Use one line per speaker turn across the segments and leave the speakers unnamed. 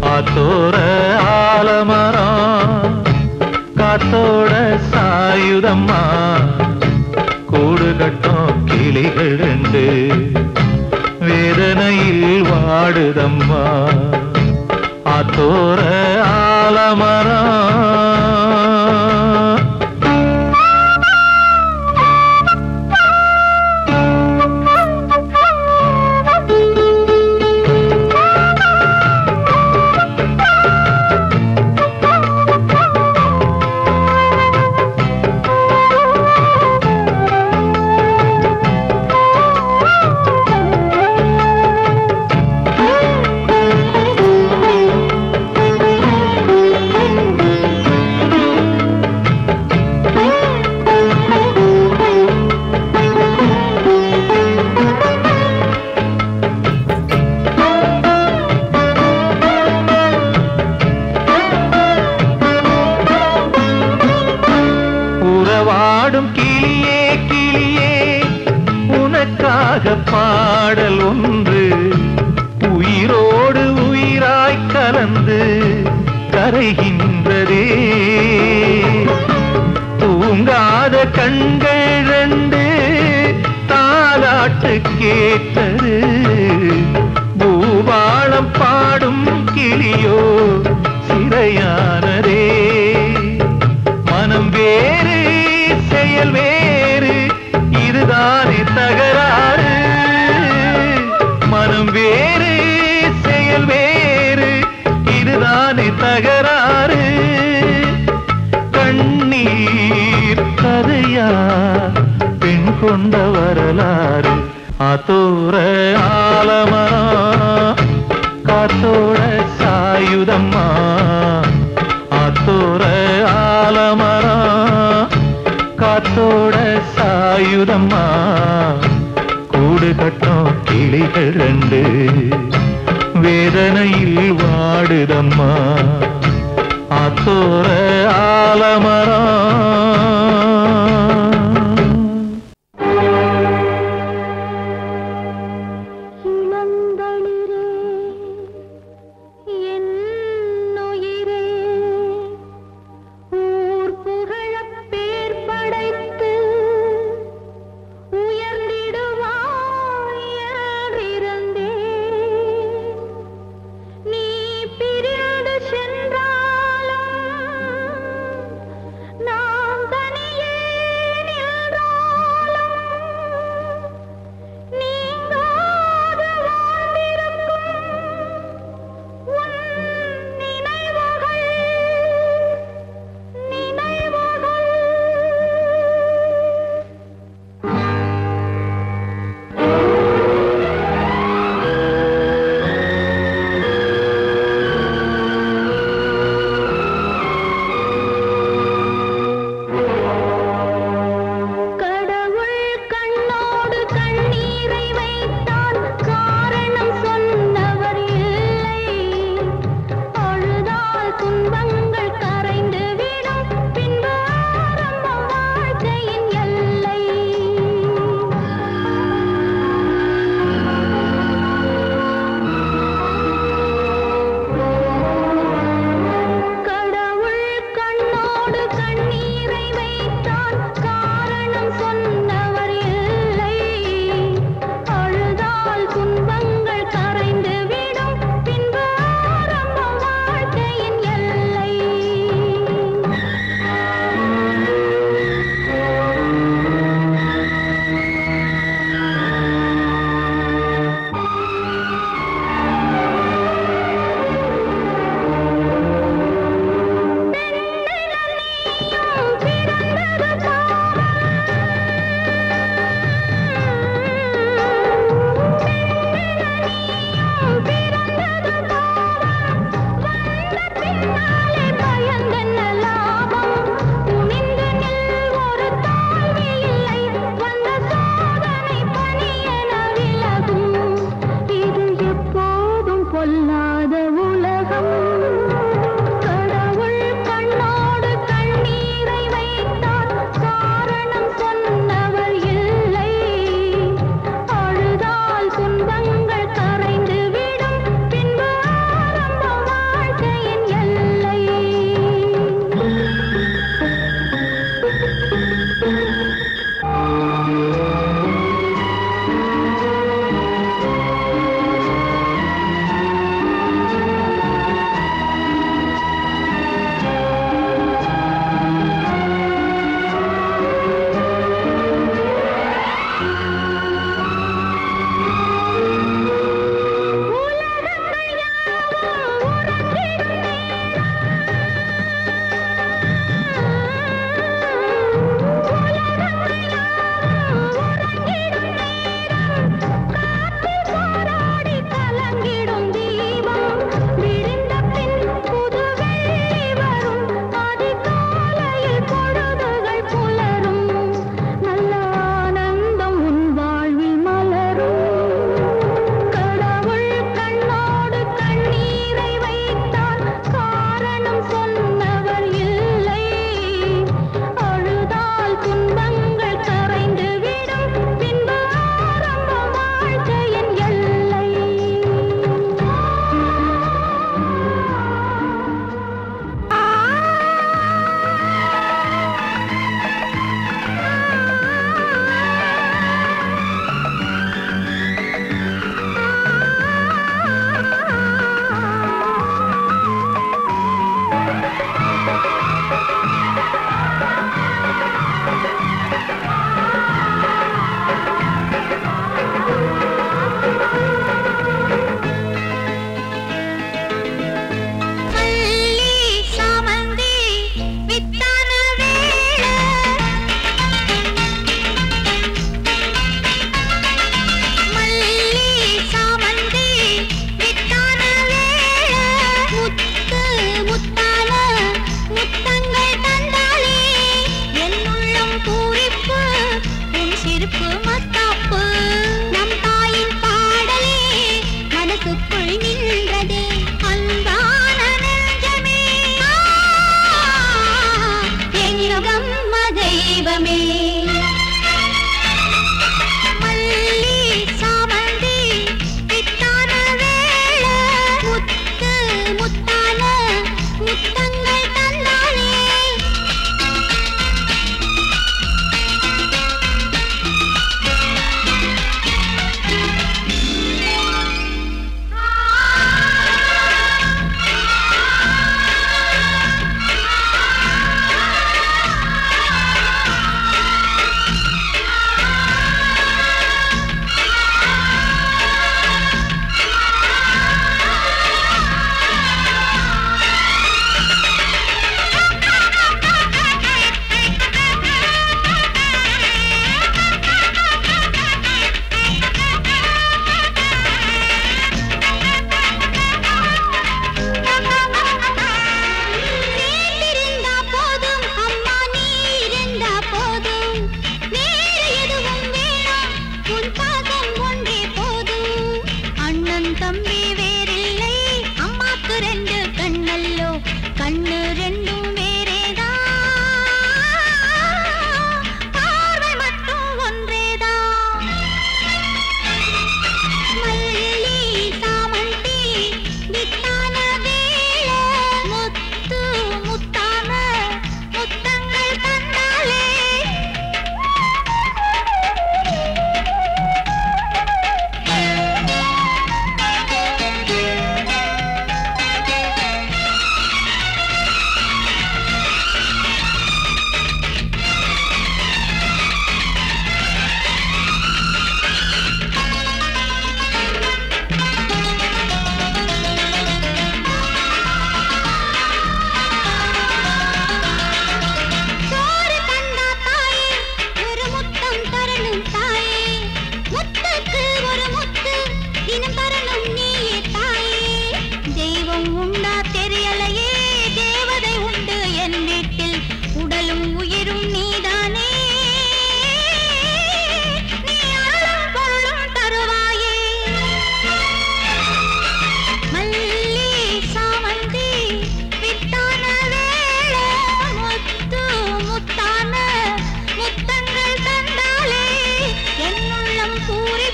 ஆத்தோர ஆலமரம் காத்தோட சாயுதம்மா கூடு கட்டும் கிளிகள் ரெண்டு வேதனையில் வாடுதம்மா ஆத்தோர ஆலமரம் பாடும் கிளியே கிளியே உனக்காக பாடல் ஒன்று உயிரோடு உயிராய் கலந்து கரைகின்றதே தூங்காத கண்கள் ரெண்டு தாலாட்டு கேட்டது பூபாளம் பாடும் கிளியோ சிறையானதே மனம் வேறு செயல் வேறு இதுதானே தகராறு மனம் வேறு செயல் வேறு இதுதானே தகராறு கண்ணீர் கதையா பெண் கொண்ட வரலாறு ஆத்தோர ஆலமரம் காத்தோட சாயுதம்மா ஆத்தோர ஆலமரம் காத்தோட சாயுதம்மா கூடு கட்டும் கிளிகள் ரெண்டு வேதனையில் வாடுதம்மா ஆத்தோர ஆலமரம்
சென்றாலும் நான் தனியே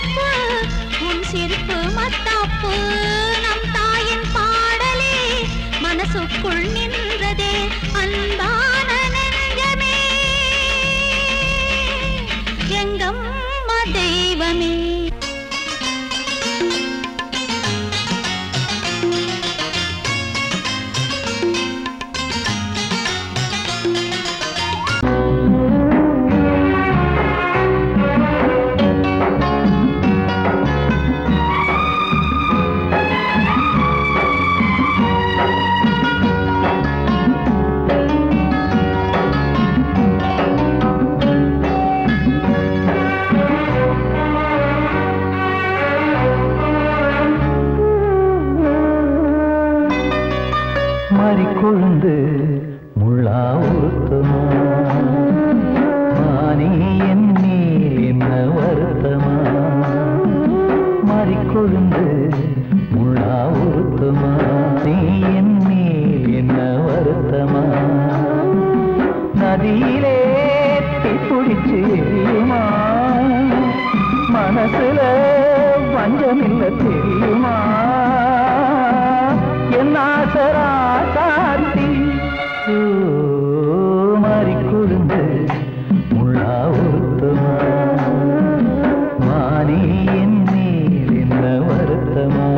சிரிப்பு உன் சிரிப்பு மத்தாப்பு நம் தாயின் பாடலே மனசுக்குள் நின்றதே அன்பான நெஞ்சமே எங்கம்மா தெய்வமே
கொழுந்து முள்ளா உருத்தமா மானே என் மேல் என்ன வருத்தமா மாறிக்கொழுந்து முள்ளா உருத்தமா நீ என் மேல் என்ன வருத்தமா நதியிலே பிடிச்சு எரியுமா மனசுல வஞ்சமில்ல தெரியுமா என் ஆசரா சாத்தி மாறிக்கொழுந்து முள்ளா உருத்தமா மானே என் மேல் என்ன வருத்தமா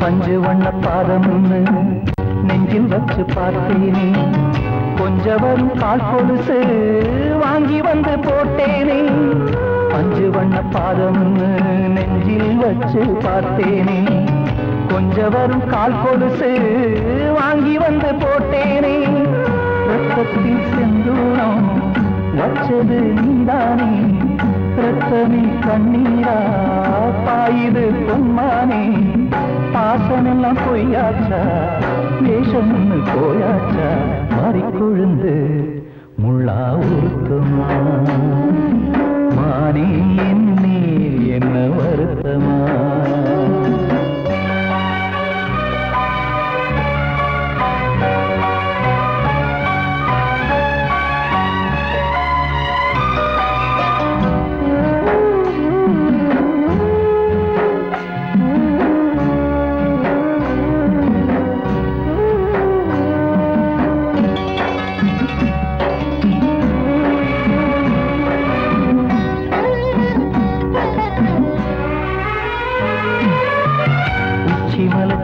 பஞ்சு வண்ண பாதம் நெஞ்சில் வச்சு பார்த்தேனே கொஞ்சம் வரும் கால் கொலுசு வாங்கி வந்து போட்டேனே பஞ்சு வண்ண பாதம் நெஞ்சில் வச்சு பார்த்தேனே கொஞ்சம் வரும் கால் கொலுசு வாங்கி வந்து போட்டேனே ரத்தத்தில் செந்தூரம் வச்சது நீதானே ரத்தமே கண்ணீரா பாயுது பொம்மானே பாசமெல்லாம் பொய்யாச்சா வேஷம்னு போயாச்சா மாறிக்கொழுந்து முள்ளா உருத்தமா மானே என் மேல் என்ன வருத்தமா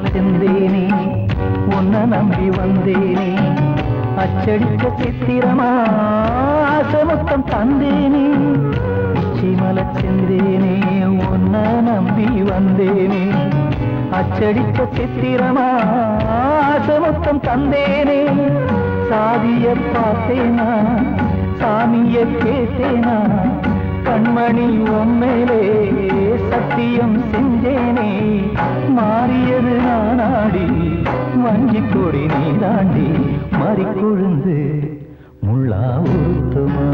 செந்தேனே உன்னை நம்பி வந்தேனே அச்சடிக்க சித்திரமா ஆசமுத்தம் தந்தேனே உச்சிமல செந்தேனே உன்னை நம்பி வந்தேனே அச்சடிக்க சித்திரமா ஆசமுத்தம் தந்தேனே சாதிய பார்த்தேனா சாமிய கேட்டேனா கண்மணி உம்மேலே சத்தியம் செஞ்சேனே மாறியது நானாடி வஞ்சி கொடி நீதாண்டி மாறிக்கொழுந்து முள்ளா உருத்தமா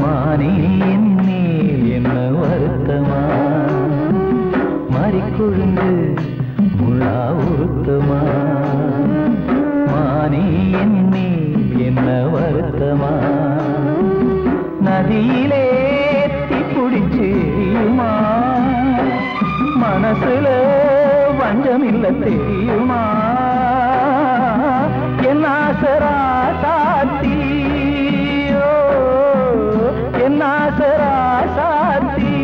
மானே என் மேல் என்ன வருத்தமா மாறிக்கொழுந்து முள்ளா உருத்தமா மானே என் மேல் என்ன வருத்தமா நதியிலே பிடிச்சுமா மனசுல வஞ்சமில்ல தெரியுமா என் ஆசரா சாத்தி என் ஆசரா சாத்தி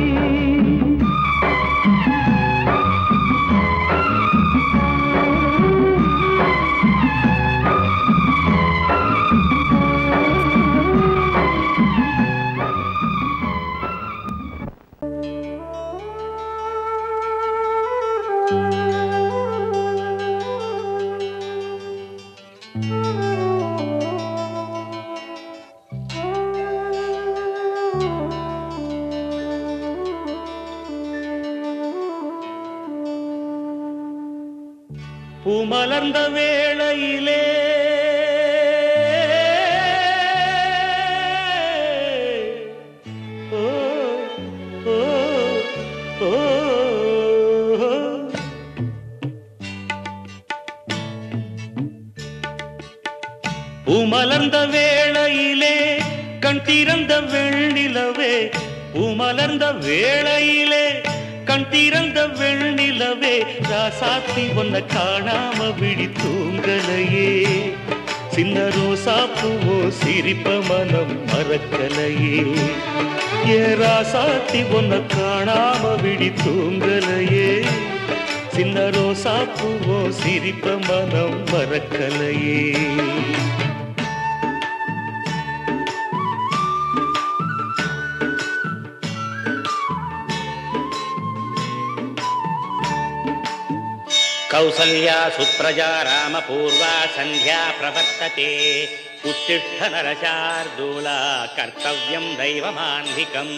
மலர்ந்த வேளையிலே பூமலர்ந்த வேளையிலே கண் திறந்த வெண்ணிலவே பூமலர்ந்த வேளையிலே கண் திறந்த வெண்ணிலவே ராசாத்தி ஒன்ன காணாம விழி தூங்கலையே சின்ன ரோசா பூவோ சிரிப்ப மனம் மறக்கலையே ஏ ராசாத்தி ஒன்ன காணாம விழி தூங்கலையே சின்ன ரோசா பூவோ சிரிப்ப மனம் மறக்கலையே
कौसल्या सुप्रजा रामपूर्वा संध्या प्रवर्तते उत्तिष्ठ नरशार्दूला कर्तव्यं दैवमान्धिकम्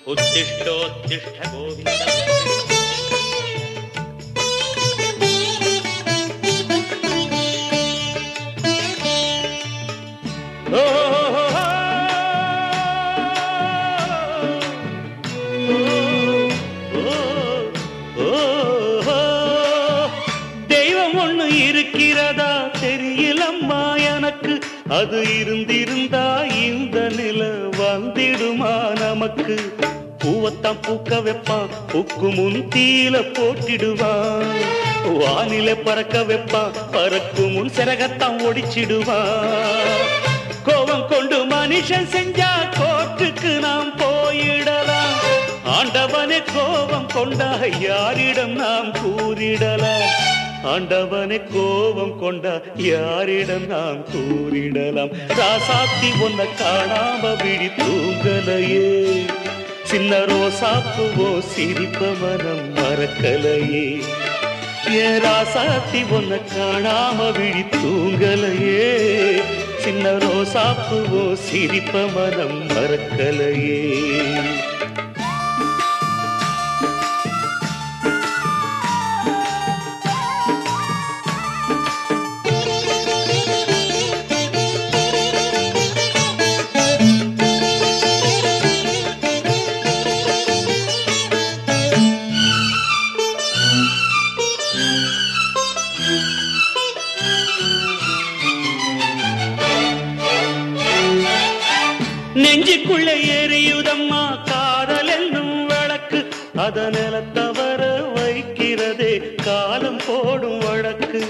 उत्तिष्ठोत्तिष्ठ गोविन्द
இருக்கிறதா தெரியலம்மா எனக்கு அது இருந்திருந்தா இந்த நில வந்திடுமா நமக்கு பூவத்தான் பூக்க வைப்பான் பூக்கு முன் தீல போட்டிடுவான் வானில பறக்க வைப்பான் பறக்கும் முன் சிறகத்தான் ஒடிச்சிடுவான் கோபம் கொண்டு மனுஷன் செஞ்சா கோர்ட்டுக்கு நாம் போயிடலாம் ஆண்டவனே கோபம் கொண்டா யாரிடம் நாம் கூறிடலாம் ஆண்டவனை கோபம் கொண்டா யாரிடம் நாம் கூறிடலாம் ராசாத்தி ஒன்ன காணாம விழி தூங்கலையே சின்ன ரோசாப்புவோ சிரிப்ப மனம் மறக்கலையே ஏ ராசாத்தி ஒன்ன காணாம விழி தூங்கலையே சின்ன ரோசாப்புவோ சிரிப்ப மனம் மறக்கலையே நெஞ்சுக்குள்ள எரியுதம்மா காதல் என்னும் வழக்கு அதனால தவற வைக்கிறதே காலம் போடும் வழக்கு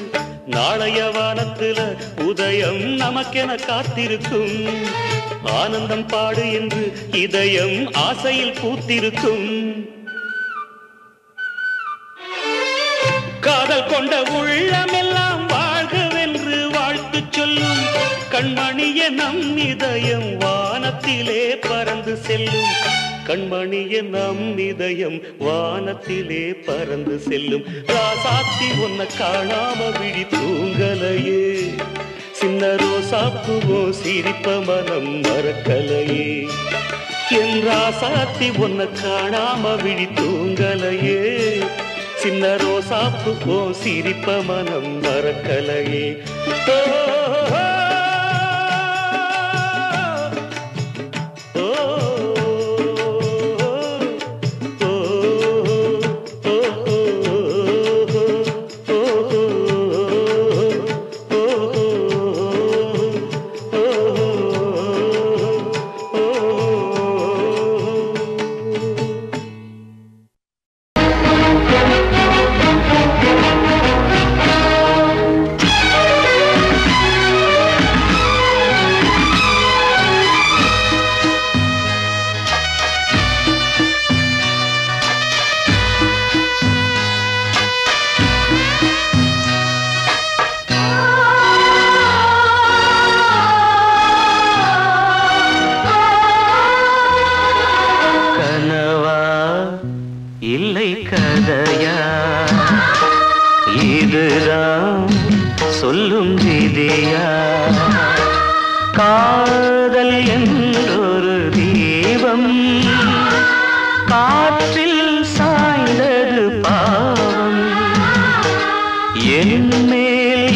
நாளைய வானத்துல உதயம் நமக்கென காத்திருக்கும் ஆனந்தம் பாடு என்று இதயம் ஆசையில் பூத்திருக்கும் காதல் கொண்ட உள்ளமெல்லாம் வாழ்கவென்று வாழ்த்து சொல்லும் கண்மணிய நம் இதயம் வானத்திலே பறந்து செல்லும் கண்மணிய நம் இதயம் வானத்திலே பறந்து செல்லும் ராசாத்தி ஒன்ன காணாம விழி தூங்கலையே சின்ன ரோசாப்புவோ சிரிப்ப மனம் மறக்கலையே என் ராசாத்தி ஒன்ன காணாம விழி தூங்கலையே சின்ன ரோசாப்புவோ சிரிப்ப மனம் மறக்கலையே சொல்லும் விதியா காதல் என்றொரு தீபம் காற்றில் சாய்ந்தது பாவம் என் மேல்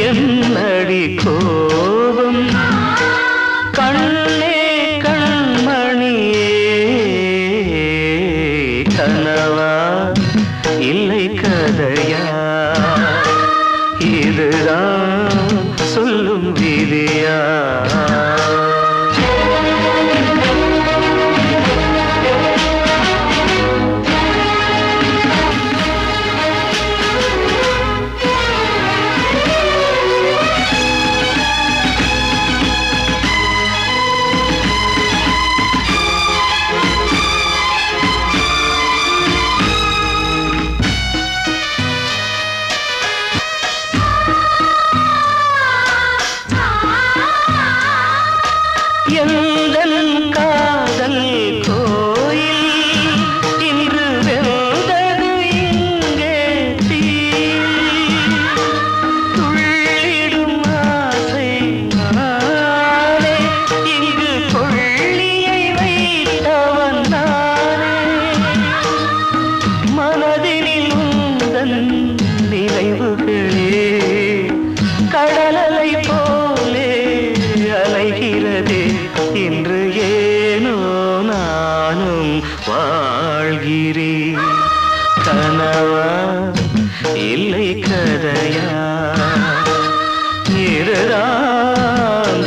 விதியா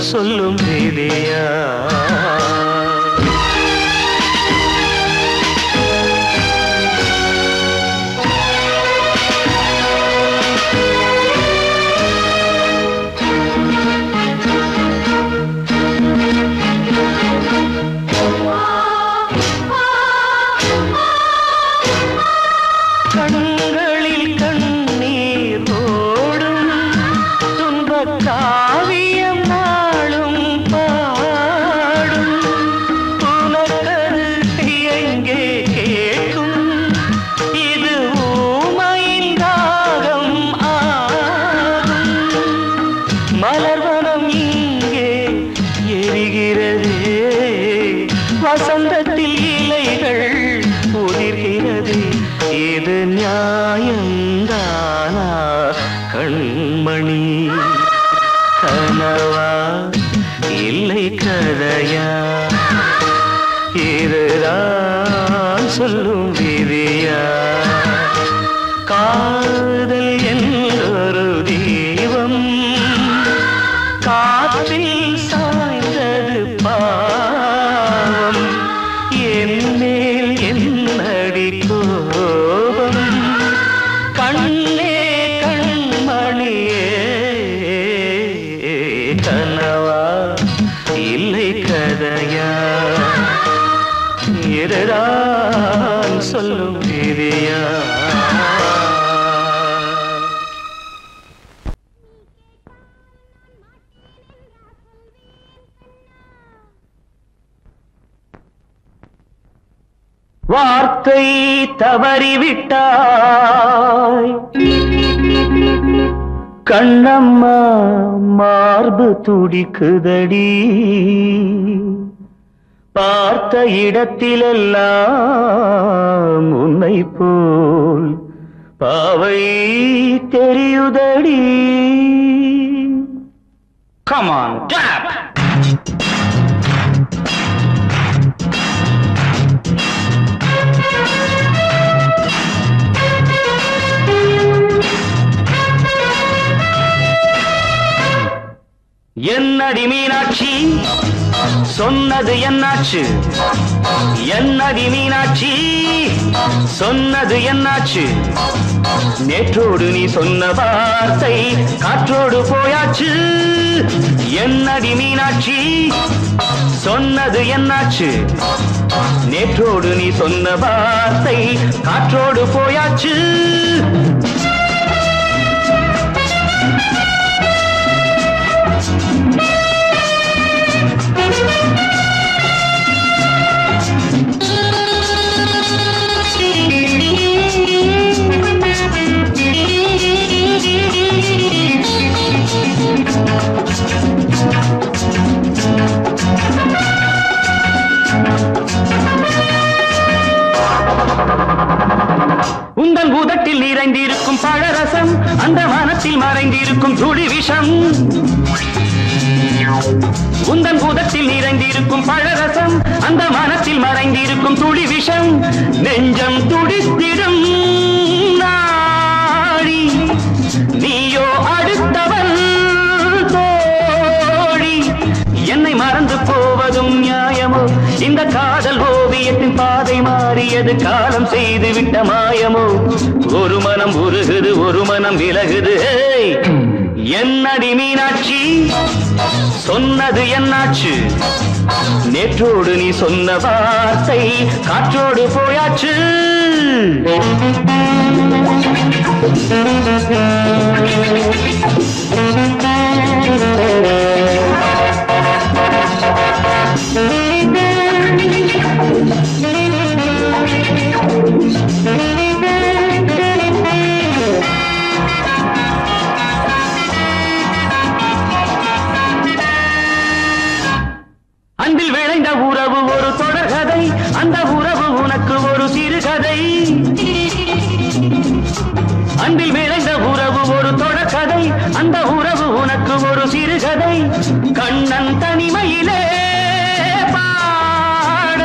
சொல்லும் விதியா சொல்லும் விதியா காதல் என்றொரு தீபம் காற்றில் சாய்ந்தது பாவம் என் மேல் என்னடி கோபம் கண்ணே கண்மணியே கனவா இல்லை கதையா இதுதான் சொல்லும் விதியா வார்த்தை தவறிவிட்டாய் கண்ணம்மா மார்பு துடிக்குதடி பார்த்த இடத்திலெல்லாம் உன்னை போல் பாவை தெரியுதடி. Come on, clap! என்னடி மீனாட்சி சொன்னது என்னாச்சு? என்னடி மீனாட்சி சொன்னது என்னாச்சு? நேற்றோடு நீ சொன்ன வார்த்தை காற்றோடு போயாச்சு. என்னடி மீனாட்சி சொன்னது என்னாச்சு? நேற்றோடு நீ சொன்ன வார்த்தை காற்றோடு போயாச்சு. உந்தன் பூதத்தில் நிறைந்திருக்கும் பழரசம் அந்த வானத்தில் மறைந்திருக்கும் துளி விஷம். உந்தன் பூதத்தில் நிறைந்திருக்கும் பழரசம் அந்த வானத்தில் மறைந்திருக்கும் துளி விஷம். நெஞ்சம் துடித்திடும் நாடி நீயோ அடுத்தவன் தோழி. இந்த காதல் ஓவியத்தின் பாதை மாறியது காலம் செய்து விட்ட மாயமோ ஒரு மனம் உருகுது ஒரு மனம் விலகுது என்னடி மீனாட்சி சொன்னது என்னாச்சு நேற்றோடு நீ சொன்ன வார்த்தை காற்றோடு போயாச்சு அன்பில் விளைந்த உறவு ஒரு தொடர்கதை அந்த உறவு உனக்கு ஒரு சிறுகதை அன்பில் விளைந்த உறவு ஒரு தொடர்கதை அந்த உறவு உனக்கு ஒரு சிறுகதை கண்ணன் தனிமையிலே பாட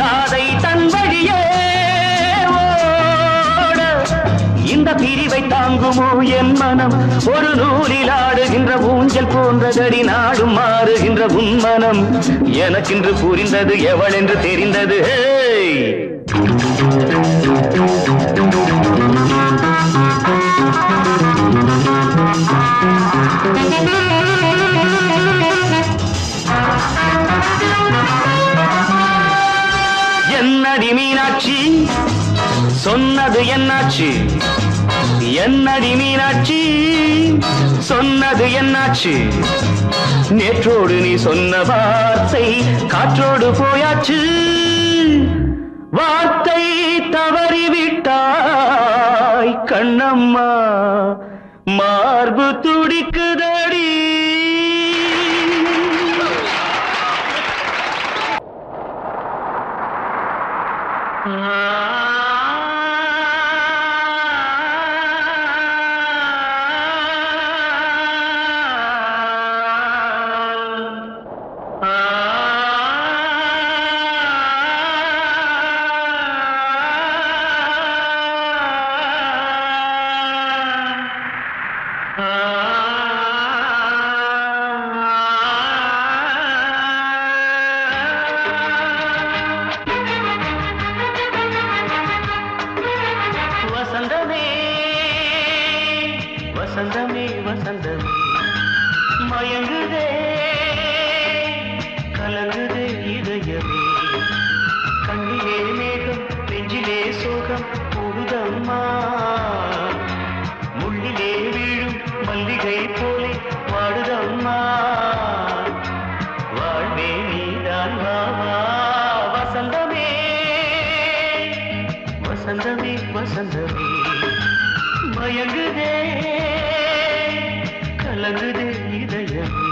ராதை தன் வழியே ஓட இந்த பிரிவை தாங்குமோ என் மனம் ஒரு நூலில் ஆடுகின்ற ஊஞ்சல் போன்றதடி நாடும் மாறுகின்ற உன்மனம் எனக்கென்று புரிந்தது எவள் என்று தெரிந்தது என்னடி மீனாட்சி சொன்னது என்னாச்சு என்னடி மீனாட்சி சொன்னது என்னாச்சு நேற்றோடு நீ சொன்ன வார்த்தை காற்றோடு போயாச்சு வார்த்தை தவறிவிட்டாய் கண்ணம்மா மார்பு துடிக்குதடி வசந்தமே வசந்தமே மயங்குதே கலங்குதே இதயமே கண்ணிலே மேகம் நெஞ்சிலே சோகம் கூடுதம்மா முள்ளிலே வீழும் மல்லிகை போலே வாடுதம்மா வாழ்வே நீதான் வாவா வசந்தமே வசந்தமே வசந்தமே மயங்குதே கலங்குதே இதயமே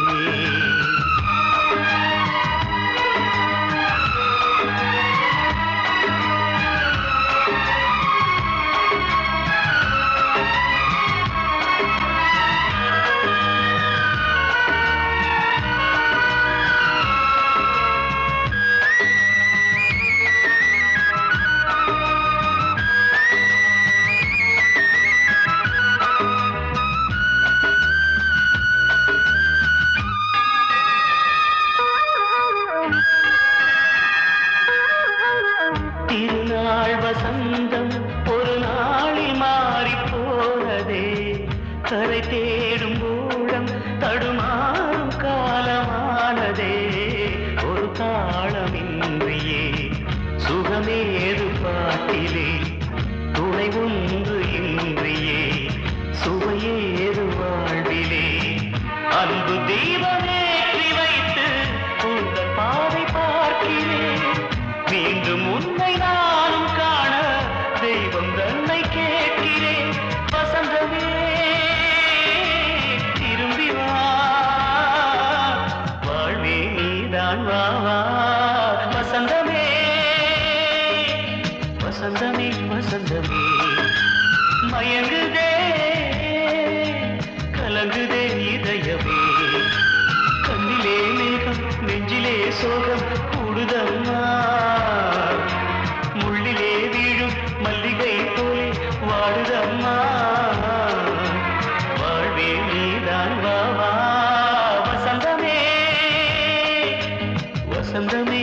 திருநாள் வசந்தம் ஒரு நாளில் மாறி போனதே கரை தேடும் ஊழம் தடுமாறும் காலமானதே ஒரு தாளமின்றியே சுகமேது பாட்டிலே துணை ஒன்று இன்றியே சுவையேது வாழ்விலே அன்பு தீபமேற்றி வைத்து உங்கள் பாதை பார்க்கிறேன் மீண்டும் உன்னை நானும் காண தெய்வம் தன்னை கேட்கிறேன் வசந்தமே திரும்பி வா வாழ்வே நீதான் வா வா வசந்தமே வசந்தமே வசந்தமே மயங்குதே கலங்குதே இதயமே கண்ணிலே மேகம் நெஞ்சிலே சோகம் கூடுதம்மா முள்ளிலே வீழும் மல்லிகை போலே வாடுதம்மா வாழ்வே நீதான் வா வா வசந்தமே வசந்தமே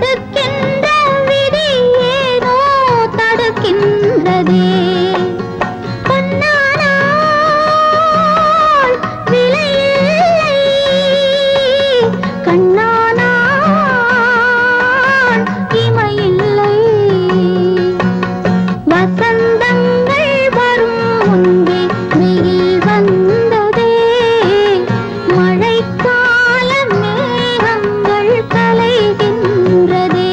கொடுக்கின்ற விதி ஏனோ தடுக்கின்றதே பொன்னானால் விலையில்லை கண்ணானால் இமையில்லை வசந்தங்கள் வரும் முன்பே வெயில் வந்ததே மழைக்கால மேகங்கள் கலைகின்றதே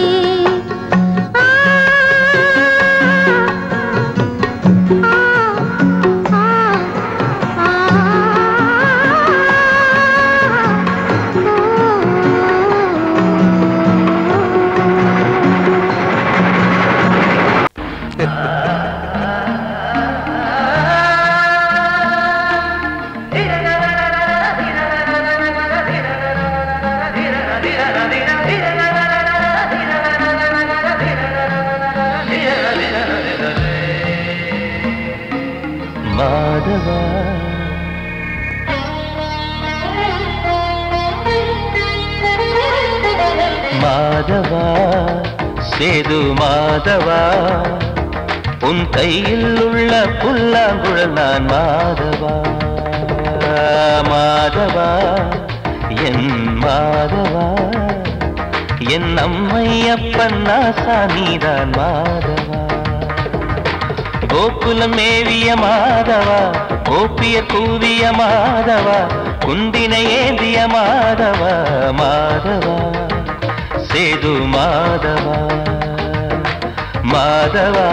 மாதவா மாதவா சேது மாதவா உன் கையில் உள்ள புல்லாங்குழல் நான் மாதவா மாதவா என் மாதவா என் அம்மையப்பன் நாசா நீதான் மாதவா கோகுலம் மேவிய மாதவா கோப்பிய கூவிய மாதவா குந்தினை ஏந்திய மாதவா மாதவா சேது மாதவா மாதவா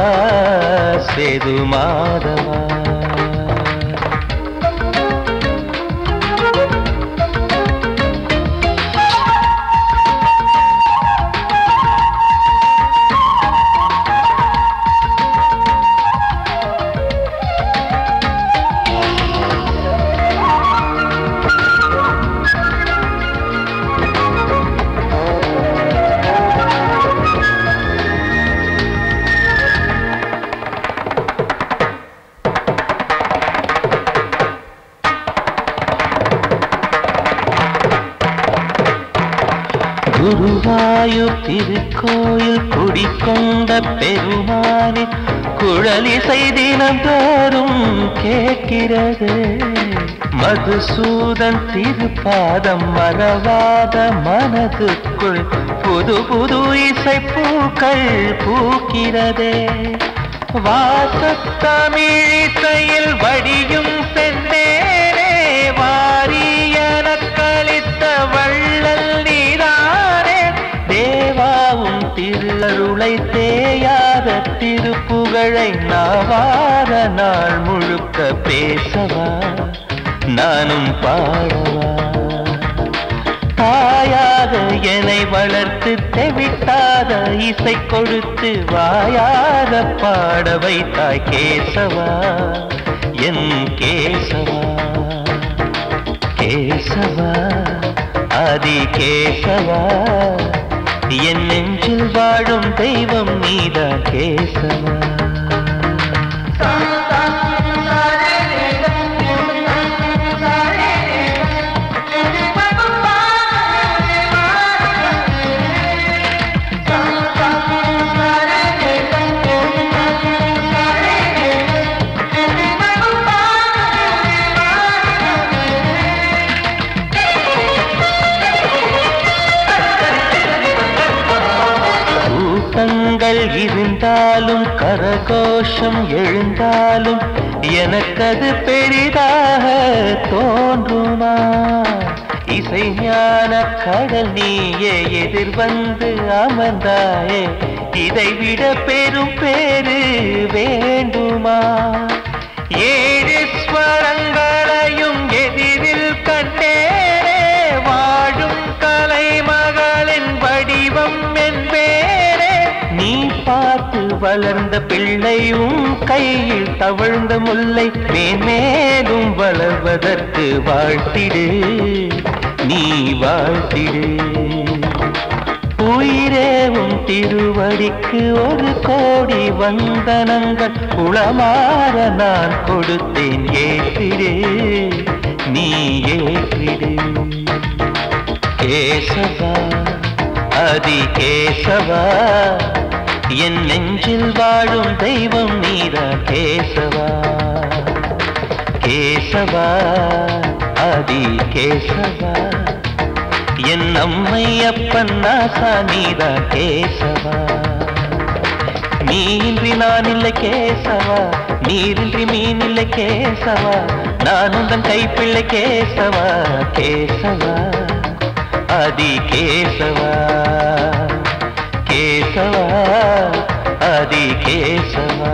சேது மாதவா குருவாயூர் திருக்கோயில் குடிக்கொண்ட பெருமானே குழலிசை தினந்தோறும் கேட்கிறது மதுசூதன் திருப்பாதம் மறவாத மனதுக்குள் புது புது இசை பூக்கள் பூக்கிறதே வாசத்தமிழிசையில் வடியும் செந்தேனே வாரியன கழித்த வள்ளல் நீதானே தேவாவும் திருஅருளை தேயாத திருப்புகழை நாவார நாள் முழுக்க பேசவா நானும் பாடவா தாயாக என்னை வளர்த்து தெவிட்டாத இசை கொடுத்து வாயாக பாட வைத்தாய் கேசவா என் கேசவா கேசவா ஆதி கேசவா என் நெஞ்சில் வாழும் தெய்வம் நீதான் கேசவா இருந்தாலும் கரகோஷம் எழுந்தாலும் எனக்கது பெரிதாக தோன்றுமா இசை ஞான கடல் நீயே எதிர்வந்து அமர்ந்தாயே இதைவிட பெரும் பேரு வேண்டுமா ஏழு ஸ்வரங்களையும் எதிரில் கண்டேனே வாழும் கலைமகளின் வடிவம் என்பேனே நீ பார்த்து வளர்ந்த பிள்ளையும் கையில் தவழ்ந்த முல்லை மேன்மேலும் வளர்வதற்கு வாழ்த்திடு நீ வாழ்த்திடு உயிரேவும் திருவடிக்கு ஒரு கோடி வந்தனங்கள் உளமாற நான் கொடுத்தேன் ஏற்றிடு நீ ஏற்றிடு கேசவா ஆதி கேசவா என் நெஞ்சில் வாழும் தெய்வம் நீதான் கேசவா கேசவா ஆதி கேசவா என் அம்மை அப்பன் நாசா நீதான் கேசவா நீயின்றி நான் இல்லை கேசவா நீரின்றி மீன் இல்லை கேசவா நான் உந்தன் கைப்பிள்ளை கேசவா கேசவா ஆதி கேசவா கேசவா ஆதி கேசவா